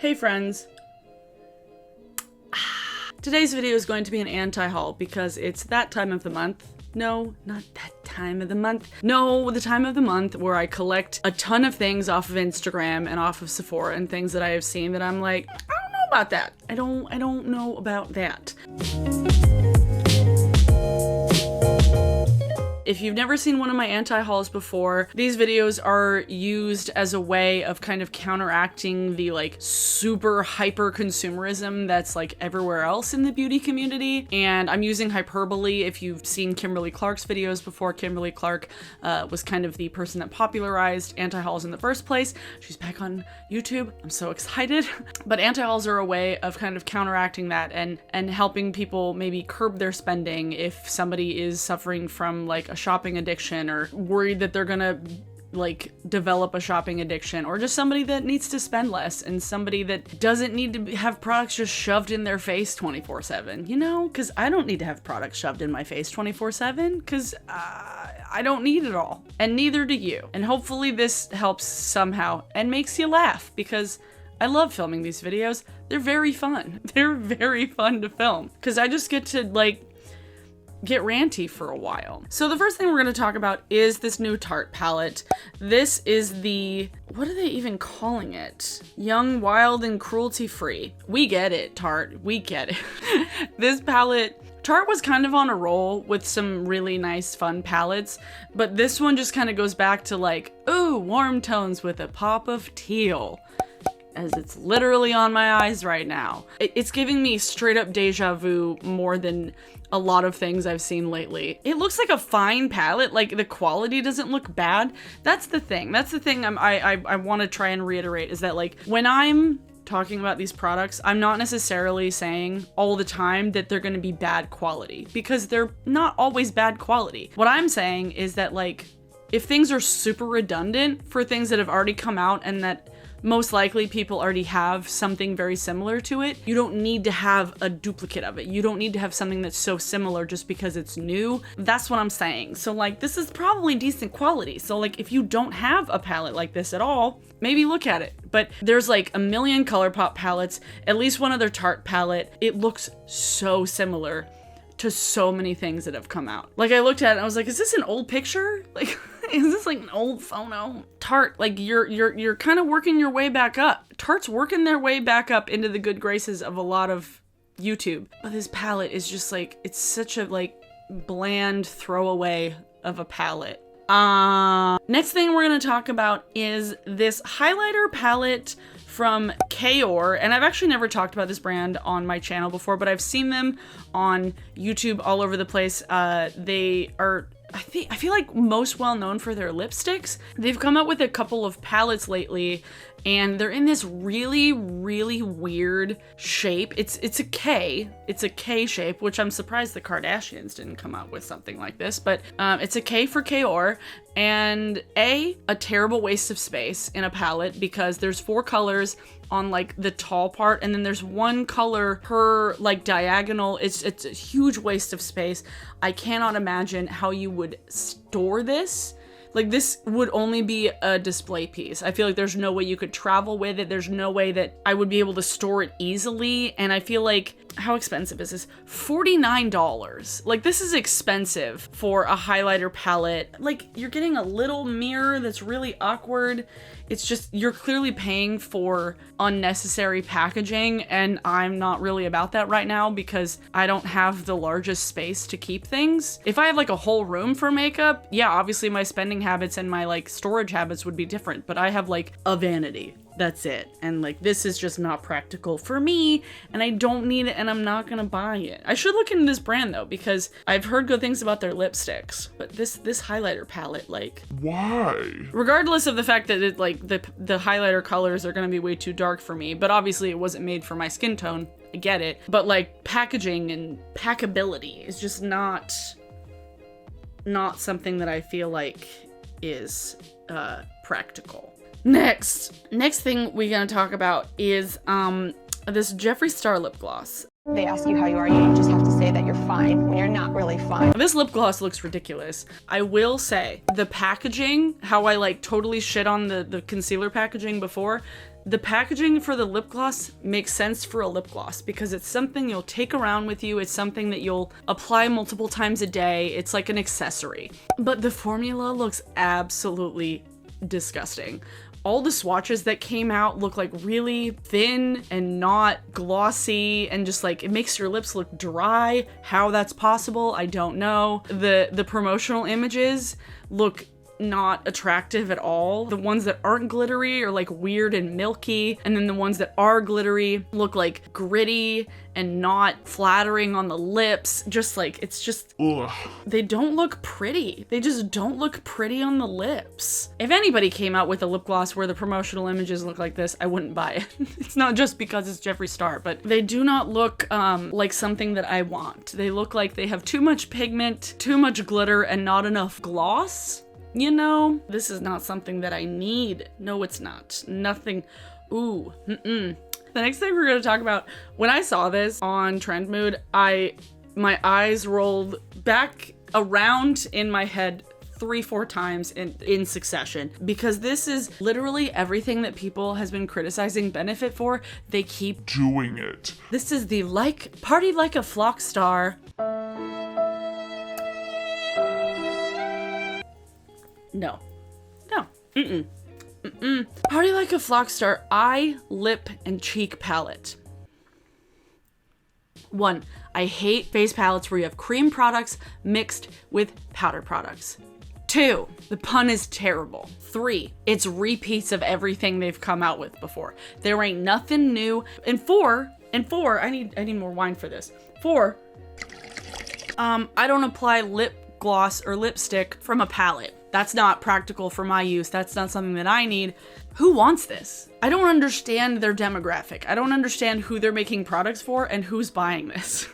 Hey friends. Today's video is going to be an anti-haul because it's that time of the month. No, not that time of the month. No, the time of the month where I collect a ton of things off of Instagram and off of Sephora and things that I have seen that I'm like, I don't know about that. I don't know about that. If you've never seen one of my anti-hauls before, these videos are used as a way of kind of counteracting the like super hyper consumerism that's like everywhere else in the beauty community. And I'm using hyperbole. If you've seen Kimberly Clark's videos before, Kimberly Clark was kind of the person that popularized anti-hauls in the first place. She's back on YouTube. I'm so excited. But anti-hauls are a way of kind of counteracting that and helping people maybe curb their spending if somebody is suffering from like a shopping addiction or worried that they're gonna like develop a shopping addiction, or just somebody that needs to spend less and somebody that doesn't need to have products just shoved in their face 24/7, you know, because I don't need to have products shoved in my face 24/7 because I don't need it all, and neither do you. And hopefully this helps somehow and makes you laugh, because I love filming these videos. They're very fun. They're very fun to film because I just get to like get ranty for a while. So the first thing we're going to talk about is this new Tarte palette. This is the, what are they even calling it? Young, Wild, and Cruelty Free. We get it, Tarte. We get it. This palette, Tarte was kind of on a roll with some really nice fun palettes, but this one just kind of goes back to like, ooh, warm tones with a pop of teal, as it's literally on my eyes right now. It's giving me straight up deja vu more than a lot of things I've seen lately. It looks like a fine palette, like the quality doesn't look bad. That's the thing. That's the thing I want to try and reiterate, is that like when I'm talking about these products, I'm not necessarily saying all the time that they're going to be bad quality, because they're not always bad quality. What I'm saying is that like if things are super redundant for things that have already come out and that most likely people already have something very similar to it, you don't need to have a duplicate of it. You don't need to have something that's so similar just because it's new. That's what I'm saying. So like this is probably decent quality. So like if you don't have a palette like this at all, maybe look at it. But there's like a million ColourPop palettes, at least one other Tarte palette. It looks so similar to so many things that have come out. Like I looked at it and I was like, is this an old picture? Like, is this like an old photo? Tarte, like you're kind of working your way back up. Tarte's working their way back up into the good graces of a lot of YouTube. But this palette is just like, it's such a like bland throwaway of a palette. Next thing we're gonna talk about is this highlighter palette from Clyro, and I've actually never talked about this brand on my channel before, but I've seen them on YouTube all over the place. They are, I feel like most well known for their lipsticks. They've come out with a couple of palettes lately, and they're in this really, really weird shape. It's a K shape, which I'm surprised the Kardashians didn't come out with something like this, but it's a K for Clyro, and a terrible waste of space in a palette because there's 4 colors on like the tall part, and then there's 1 color per like diagonal. It's a huge waste of space. I cannot imagine how you would store this. Like this would only be a display piece. I feel like there's no way you could travel with it. There's no way that I would be able to store it easily. And I feel like, how expensive is this? $49. Like this is expensive for a highlighter palette. Like you're getting a little mirror that's really awkward. It's just, you're clearly paying for unnecessary packaging, and I'm not really about that right now because I don't have the largest space to keep things. If I have like a whole room for makeup, yeah, obviously my spending habits and my like storage habits would be different, but I have like a vanity. That's it. And like, this is just not practical for me, and I don't need it, and I'm not gonna buy it. I should look into this brand though, because I've heard good things about their lipsticks, but this highlighter palette, like, why? Regardless of the fact that it, like the highlighter colors are gonna be way too dark for me, but obviously it wasn't made for my skin tone. I get it. But like packaging and packability is just not something that I feel like is practical. Next thing we're gonna talk about is this Jeffree Star lip gloss. They ask you how you are, you just have to say that you're fine when you're not really fine. This lip gloss looks ridiculous. I will say, the packaging, how I like totally shit on the concealer packaging before, The packaging for the lip gloss makes sense for a lip gloss because it's something you'll take around with you. It's something that you'll apply multiple times a day. It's like an accessory. But the formula looks absolutely disgusting. All the swatches that came out look like really thin and not glossy, and just like it makes your lips look dry. How that's possible, I don't know. The promotional images look not attractive at all. The ones that aren't glittery are like weird and milky, and then the ones that are glittery look like gritty and not flattering on the lips. Just like, it's just, ugh. They don't look pretty. They just don't look pretty on the lips. If anybody came out with a lip gloss where the promotional images look like this, I wouldn't buy it. It's not just because it's Jeffree Star, but they do not look like something that I want. They look like they have too much pigment, too much glitter, and not enough gloss. You know, this is not something that I need. No, it's not. Nothing. Ooh. The next thing we're going to talk about, when I saw this on Trend Mood, my eyes rolled back around in my head 3-4 times in succession, because this is literally everything that people has been criticizing Benefit for. They keep doing it. This is the Party Like a Flock Star. No. Party Like a Flock Star eye, lip, and cheek palette. 1, I hate face palettes where you have cream products mixed with powder products. 2, the pun is terrible. 3, it's repeats of everything they've come out with before. There ain't nothing new. And 4, I need more wine for this. 4, I don't apply lip gloss or lipstick from a palette. That's not practical for my use. That's not something that I need. Who wants this? I don't understand their demographic. I don't understand who they're making products for and who's buying this.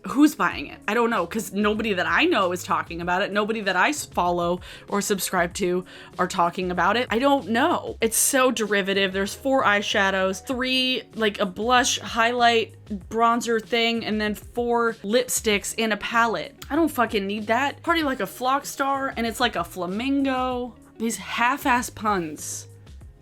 Who's buying it? I don't know, because nobody that I know is talking about it. Nobody that I follow or subscribe to are talking about it. I don't know. It's so derivative. There's 4 eyeshadows, 3 like a blush, highlight, bronzer thing, and then 4 lipsticks in a palette. I don't fucking need that. Party Like a Flock Star, and it's like a flamingo. These half-ass puns.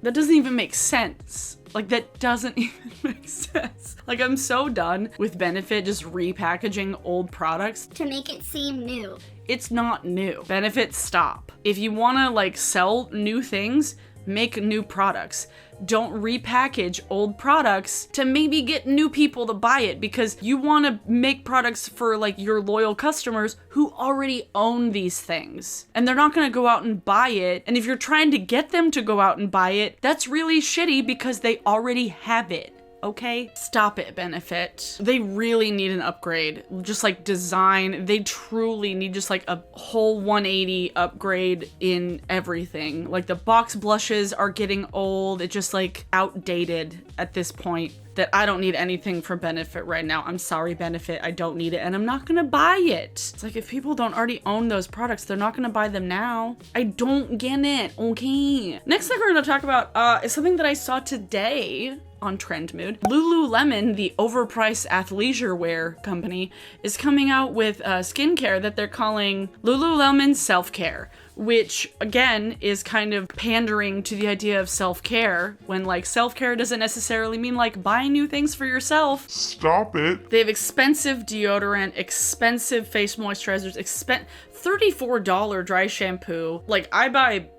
That doesn't even make sense. Like, that doesn't even make sense. Like, I'm so done with Benefit just repackaging old products to make it seem new. It's not new. Benefit, stop. If you wanna, like, sell new things, make new products. Don't repackage old products to maybe get new people to buy it, because you want to make products for like your loyal customers who already own these things, and they're not going to go out and buy it. And if you're trying to get them to go out and buy it, that's really shitty because they already have it. Okay? Stop it, Benefit. They really need an upgrade. Just like design. They truly need just like a whole 180 upgrade in everything. Like the box blushes are getting old. It's just like outdated at this point. That I don't need anything from Benefit right now. I'm sorry, Benefit. I don't need it, and I'm not gonna buy it. It's like, if people don't already own those products, they're not gonna buy them now. I don't get it. Okay. Next thing we're gonna talk about is something that I saw today on Trend Mood. Lululemon, the overpriced athleisure wear company, is coming out with skincare that they're calling Lululemon Self-Care, which again is kind of pandering to the idea of self-care, when like self-care doesn't necessarily mean like buying new things for yourself. Stop it. They have expensive deodorant, expensive face moisturizers, $34 dry shampoo. Like, I buy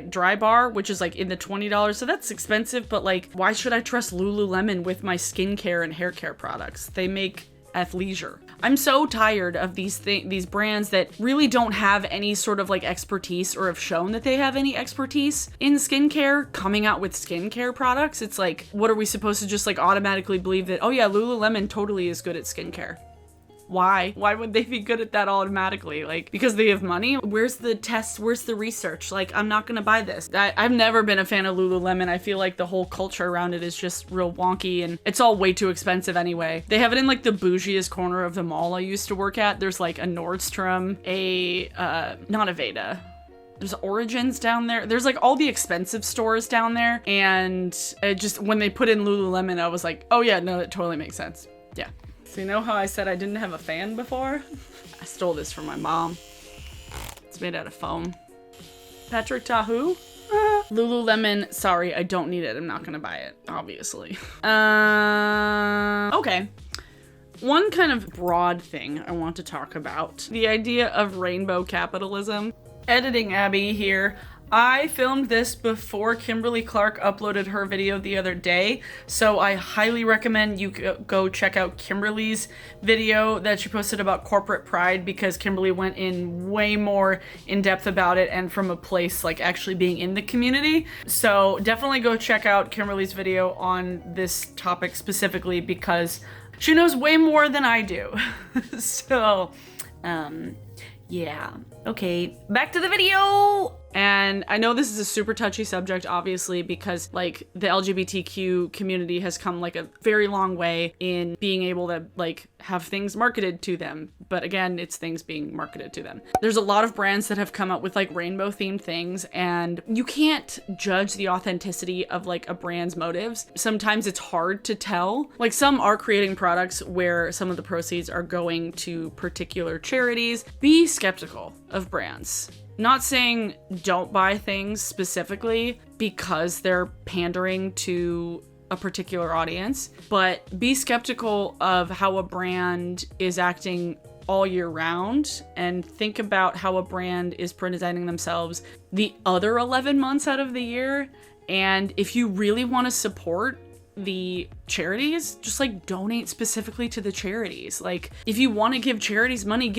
Dry Bar, which is like in the $20, so that's expensive, but like, why should I trust Lululemon with my skincare and hair care products? They make athleisure. I'm so tired of these brands that really don't have any sort of like expertise, or have shown that they have any expertise in skincare, coming out with skincare products. It's like, what are we supposed to just like automatically believe that, oh yeah, Lululemon totally is good at skincare? Why? Why would they be good at that automatically? Like, because they have money? Where's the tests? Where's the research? Like, I'm not gonna buy this. I've never been a fan of Lululemon. I feel like the whole culture around it is just real wonky, and it's all way too expensive anyway. They have it in like the bougiest corner of the mall I used to work at. There's like a Nordstrom, not Aveda. There's Origins down there. There's like all the expensive stores down there. And it just, when they put in Lululemon, I was like, oh yeah, no, that totally makes sense. Yeah. So you know how I said I didn't have a fan before? I stole this from my mom. It's made out of foam. Patrick Tahu? Lululemon, sorry, I don't need it. I'm not gonna buy it, obviously. Okay. One kind of broad thing I want to talk about, the idea of rainbow capitalism. Editing Abby here. I filmed this before Kimberly Clark uploaded her video the other day, so I highly recommend you go check out Kimberly's video that she posted about corporate pride, because Kimberly went in way more in depth about it and from a place like actually being in the community. So definitely go check out Kimberly's video on this topic specifically, because she knows way more than I do. So, yeah. Okay, back to the video! And I know this is a super touchy subject, obviously, because like the LGBTQ community has come like a very long way in being able to like have things marketed to them. But again, it's things being marketed to them. There's a lot of brands that have come up with like rainbow themed things, and you can't judge the authenticity of like a brand's motives. Sometimes it's hard to tell. Like some are creating products where some of the proceeds are going to particular charities. Be skeptical of brands. Not saying don't buy things specifically because they're pandering to a particular audience, but be skeptical of how a brand is acting all year round, and think about how a brand is presenting themselves the other 11 months out of the year. And if you really want to support the charities, just like donate specifically to the charities. Like if you want to give charities money,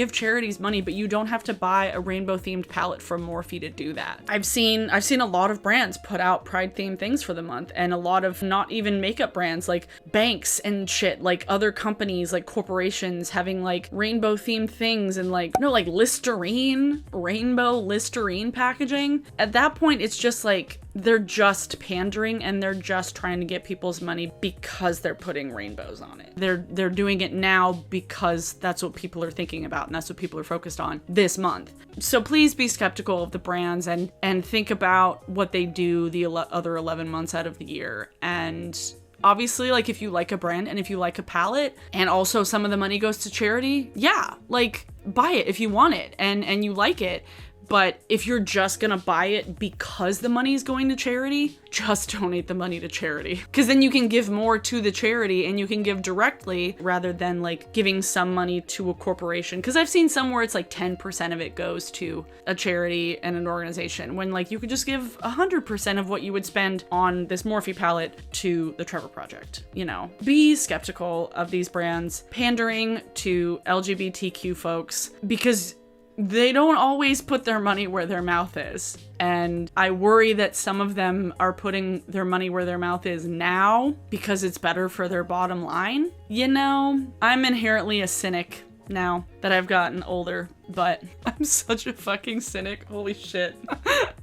but you don't have to buy a rainbow themed palette from Morphe to do that. I've seen a lot of brands put out pride themed things for the month, and a lot of not even makeup brands like banks and shit, like other companies, like corporations having like rainbow themed things, and like, no, like Listerine, rainbow Listerine packaging. At that point, it's just like, they're just pandering, and they're just trying to get people's money because they're putting rainbows on it. They're doing it now because that's what people are thinking about, and that's what people are focused on this month. So please be skeptical of the brands and think about what they do the other 11 months out of the year. And obviously, like if you like a brand and if you like a palette and also some of the money goes to charity, yeah, like buy it if you want it and you like it. But if you're just gonna buy it because the money is going to charity, just donate the money to charity. Because then you can give more to the charity, and you can give directly rather than like giving some money to a corporation. Because I've seen some where it's like 10% of it goes to a charity and an organization, when like you could just give 100% of what you would spend on this Morphe palette to the Trevor Project. You know, be skeptical of these brands pandering to LGBTQ folks, because they don't always put their money where their mouth is. And I worry that some of them are putting their money where their mouth is now because it's better for their bottom line. You know, I'm inherently a cynic now that I've gotten older, but I'm such a fucking cynic. Holy shit.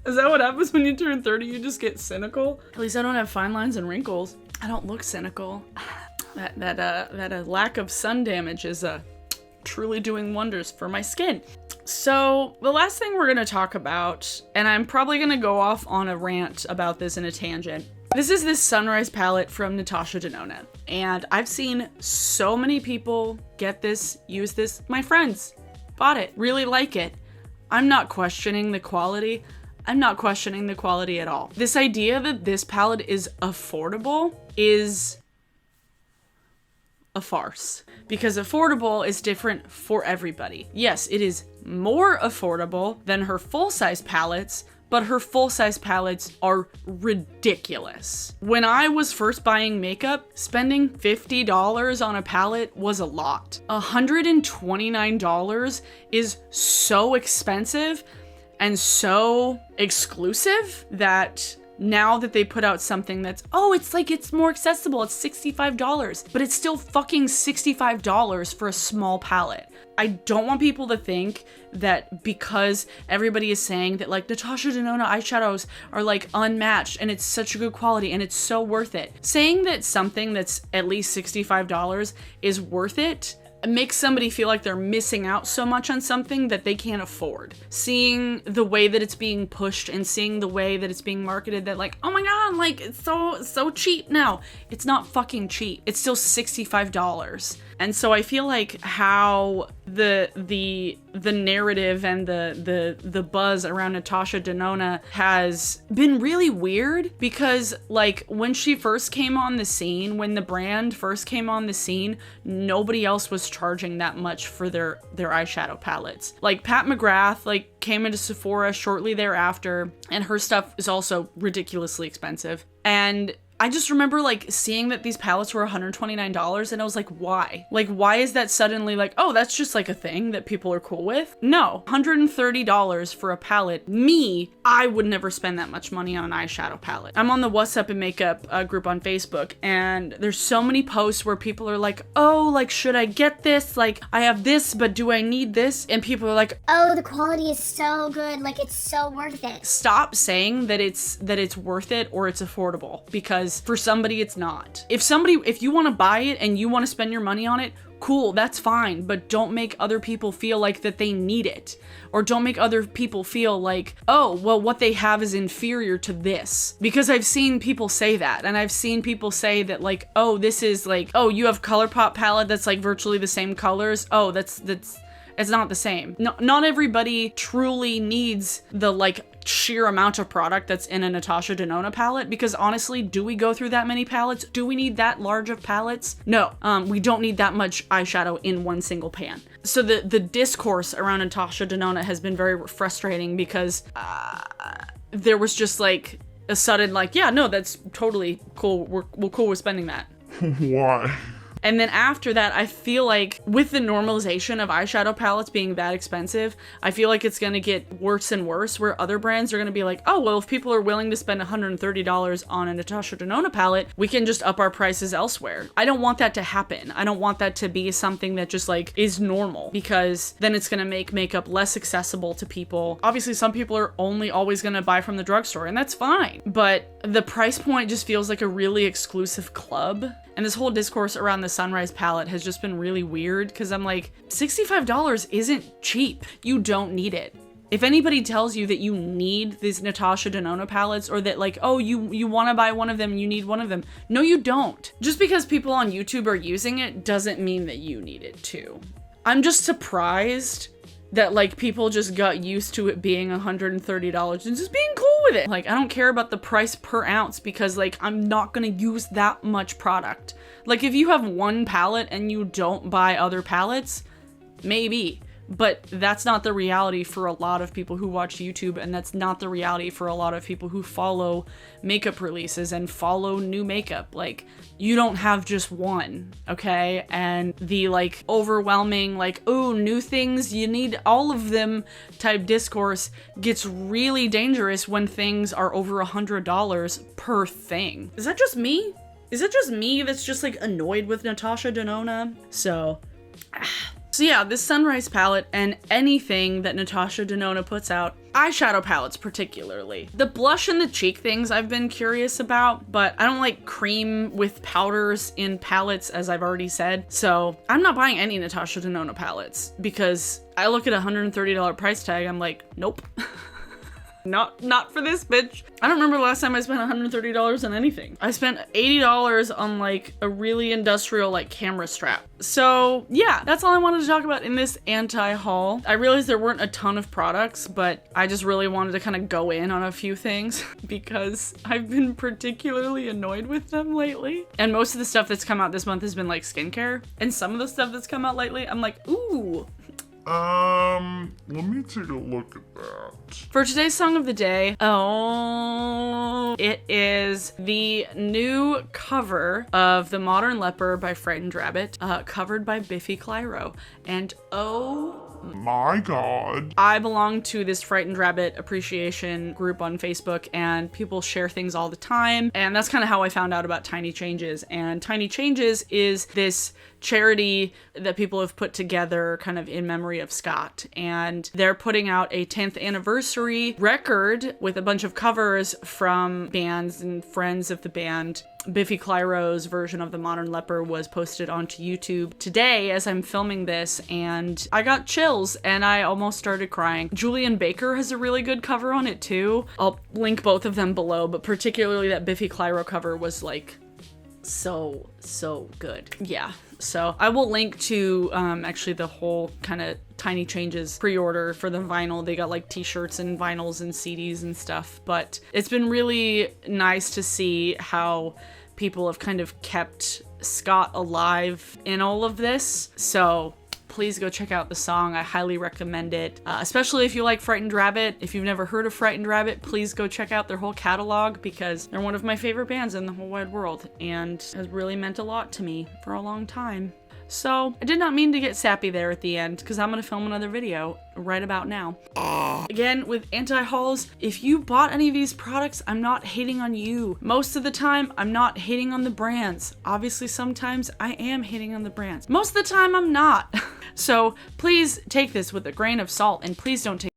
Is that what happens when you turn 30? You just get cynical? At least I don't have fine lines and wrinkles. I don't look cynical. That lack of sun damage is truly doing wonders for my skin. So the last thing we're going to talk about, and I'm probably going to go off on a rant about this in a tangent. This is this Sunrise palette from Natasha DeNOPE, and I've seen so many people get this, use this. My friends bought it, really like it. I'm not questioning the quality. I'm not questioning the quality at all. This idea that this palette is affordable is a farce, because affordable is different for everybody. Yes, it is more affordable than her full-size palettes, but her full-size palettes are ridiculous. When I was first buying makeup, spending $50 on a palette was a lot. $129 is so expensive and so exclusive that now that they put out something that's, it's more accessible, it's $65, but it's still fucking $65 for a small palette. I don't want people to think that because everybody is saying that like Natasha DeNOPE eyeshadows are like unmatched and it's such a good quality and it's so worth it. Saying that something that's at least $65 is worth it makes somebody feel like they're missing out so much on something that they can't afford. Seeing the way that it's being pushed and seeing the way that it's being marketed, that like, oh my god, god, like it's so cheap now. It's not fucking cheap. It's still $65. And so I feel like how the narrative and the buzz around Natasha Denona has been really weird, because like when she first came on the scene, when the brand first came on the scene, nobody else was charging that much for their eyeshadow palettes. Like Pat McGrath like came into Sephora shortly thereafter, and her stuff is also ridiculously expensive. And I just remember like seeing that these palettes were $129, and I was like, why? Like, why is that suddenly like, oh, that's just like a thing that people are cool with? No, $130 for a palette. I would never spend that much money on an eyeshadow palette. I'm on the What's Up in Makeup group on Facebook, and there's so many posts where people are like, oh, like, should I get this? Like, I have this, but do I need this? And people are like, oh, the quality is so good, like it's so worth it. Stop saying that it's worth it or it's affordable, because for somebody it's not. If you want to buy it and you want to spend your money on it, cool, that's fine, but don't make other people feel like that they need it, or don't make other people feel like, oh, well, what they have is inferior to this. Because I've seen people say that, and I've seen people say that like, oh, this is like, oh, you have ColourPop palette that's like virtually the same colors. Oh, that's it's not the same. No, not everybody truly needs the like sheer amount of product that's in a Natasha Denona palette, because honestly, do we go through that many palettes? Do we need that large of palettes? No, we don't need that much eyeshadow in one single pan. So the discourse around Natasha Denona has been very frustrating, because there was just like a sudden like, yeah, no, that's totally cool. We're cool with spending that. Why? And then after that, I feel like with the normalization of eyeshadow palettes being that expensive, I feel like it's gonna get worse and worse, where other brands are gonna be like, oh, well, if people are willing to spend $130 on a Natasha Denona palette, we can just up our prices elsewhere. I don't want that to happen. I don't want that to be something that just like is normal, because then it's gonna make makeup less accessible to people. Obviously, some people are only always gonna buy from the drugstore, and that's fine. But the price point just feels like a really exclusive club. And this whole discourse around the Sunrise palette has just been really weird, because I'm like, $65 isn't cheap. You don't need it. If anybody tells you that you need these Natasha Denona palettes, or that like, oh, you want to buy one of them, you need one of them. No, you don't. Just because people on YouTube are using it doesn't mean that you need it too. I'm just surprised that like people just got used to it being $130 and just being cool with it. Like, I don't care about the price per ounce, because like I'm not gonna use that much product. Like, if you have one palette and you don't buy other palettes, maybe. But that's not the reality for a lot of people who watch YouTube, and that's not the reality for a lot of people who follow makeup releases and follow new makeup. Like, you don't have just one, okay? And the like overwhelming like, oh, new things, you need all of them type discourse gets really dangerous when things are over $100 per thing. Is that just me? Is it just me that's just like annoyed with Natasha Denona? So yeah, this Sunrise palette and anything that Natasha Denona puts out, eyeshadow palettes particularly. The blush and the cheek things I've been curious about, but I don't like cream with powders in palettes, as I've already said. So I'm not buying any Natasha Denona palettes, because I look at a $130 price tag, I'm like, nope. Not for this, bitch. I don't remember the last time I spent $130 on anything. I spent $80 on like a really industrial like camera strap. So yeah, that's all I wanted to talk about in this anti-haul. I realized there weren't a ton of products, but I just really wanted to kind of go in on a few things because I've been particularly annoyed with them lately. And most of the stuff that's come out this month has been like skincare. And some of the stuff that's come out lately, I'm like, ooh. Let me take a look at that. For today's song of the day, it is the new cover of The Modern Leper by Frightened Rabbit, covered by Biffy Clyro. And oh my god. I belong to this Frightened Rabbit appreciation group on Facebook, and people share things all the time. And that's kind of how I found out about Tiny Changes. And Tiny Changes is this charity that people have put together kind of in memory of Scott. And they're putting out a 10th anniversary record with a bunch of covers from bands and friends of the band. Biffy Clyro's version of The Modern Leper was posted onto YouTube today as I'm filming this, and I got chills and I almost started crying. Julian Baker has a really good cover on it too. I'll link both of them below, but particularly that Biffy Clyro cover was like so good. Yeah, so I will link to actually the whole kind of Tiny Changes pre-order for the vinyl. They got like t-shirts and vinyls and CDs and stuff, but it's been really nice to see how people have kind of kept Scott alive in all of this. So please go check out the song. I highly recommend it, especially if you like Frightened Rabbit. If you've never heard of Frightened Rabbit, please go check out their whole catalog because they're one of my favorite bands in the whole wide world and has really meant a lot to me for a long time. So I did not mean to get sappy there at the end because I'm going to film another video right about now. Again, with anti-hauls, if you bought any of these products, I'm not hating on you. Most of the time, I'm not hating on the brands. Obviously, sometimes I am hating on the brands. Most of the time, I'm not. So please take this with a grain of salt and please don't take